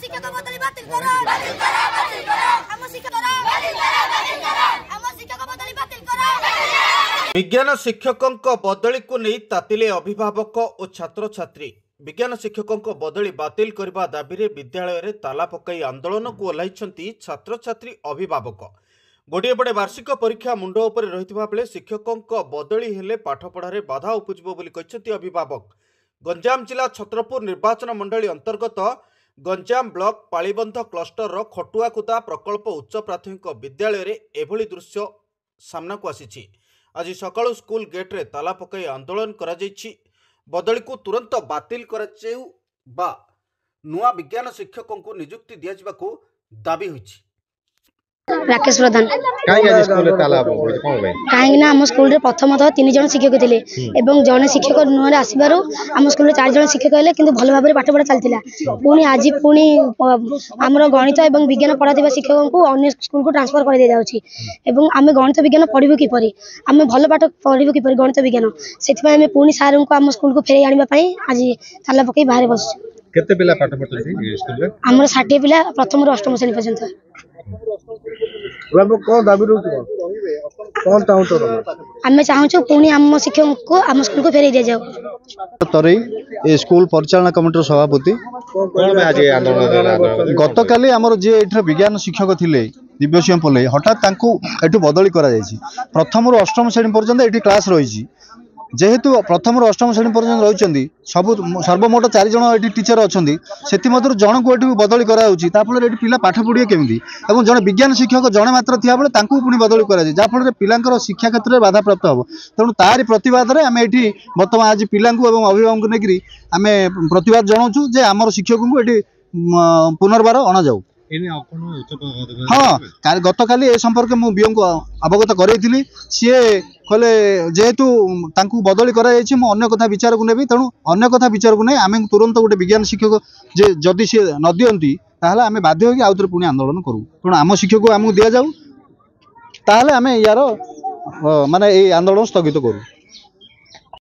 शिक्षक बदली बातिल करो बातिल करो बातिल करो हम शिक्षक बातिल करो बातिल करो हम शिक्षक बदली बातिल करो। विज्ञान शिक्षकों बदली को नहीं तातिले अभिभावक और छात्र छात्री। विज्ञान शिक्षकों बदली बातिल करने दाबी में विद्यालय में ताला पकाई आंदोलन को ओह्लैंती छात्र छात्री अभिभावक। गोटे पटे वार्षिक परीक्षा मुंड उपर रही बेले शिक्षकों बदली हेले पाठपढ़ार बाधा उपजिब बोली कहते अभिभावक। गंजाम जिला छत्रपुर निर्वाचन मंडली अंतर्गत गंजाम ब्लॉक पालीबंध क्लस्टर खटुआकुदा प्रकल्प उच्च प्राथमिक विद्यालय में एभली दृश्य सामना को आसी। आज सकाळु स्कूल गेट्रे ताला पकाई आंदोलन करा जायछि। बदली को तुरंत बातिल कराउ बा नुआ विज्ञान शिक्षकों को नियुक्ति दिया जिबाकू दाबी होइछि। राकेश प्रधान कहीं आम स्कूल प्रथमतः 3 जन शिक्षक थे और जड़े शिक्षक नुआ आसबार आम स्कूल 4 जन शिक्षक है कि भल भाव में पाठ पढ़ा चलता। पुणी आज पुणी आमर गणित और विज्ञान पढ़ा शिक्षकों को अन्य स्कूल को ट्रांसफर कर दी जाऊँगी। आम गणित विज्ञान पढ़ू किपर आम भल पाठ पढ़ू किपर गणित विज्ञान से पुणी सार को आम स्कूल को फेर आने आज ताला पकई बाहर बस। केते पिला पाठ पढ़ते स्कूल रे? आमर 60 पिला प्रथम रु 8म श्रेणी पर्यंत। आम चाहूँ पुणी आम शिक्षक को आम स्कूल को फेर दि जाऊ। तरई स्कूल परिचालना कमिटी सभापति गत काली आमर जे विज्ञान शिक्षक थिले दिव्य सिंह पोले हठात एठू बदली करा जायछि। प्रथम रु 8म श्रेणी पर्यंत एठी क्लास रही जेहेतु प्रथम रु 8म श्रेणी पर्यंत रही सब सर्वमोट 4 जन ये टीचर अच्छा से जन को ये बदली कराफल पिला पाठ पढ़े केमी और जड़े विज्ञान शिक्षक जड़े मात्र थी बेले पुणी बदली कराफल पिला शिक्षा क्षेत्र में बाधा प्राप्त हम। तेणु तारी प्रतिवाद में आम ये बर्तमान आज पिला अभिभावक नहीं आम प्रतिवाद जनाऊँ जे आमर शिक्षक को ये पुनर्बार अणा जाऊ। हाँ गत काली ए संपर्क मु बीओ को अवगत करेइथिली सी कहले जेहेतु तांकु बदली करा जायछि मु अन्य कथा विचार को नेबी। तेणु अन्य कथा विचार को नहीं आम तुरंत गोटे विज्ञान शिक्षक जे जदि सी न दियंती ताहले आम बाध्य होकि आउथरे पुणी आंदोलन करू। तेणु आम शिक्षक को आमको दि जाऊ ताहले आम यार माने ए आंदोलन स्थगित करू।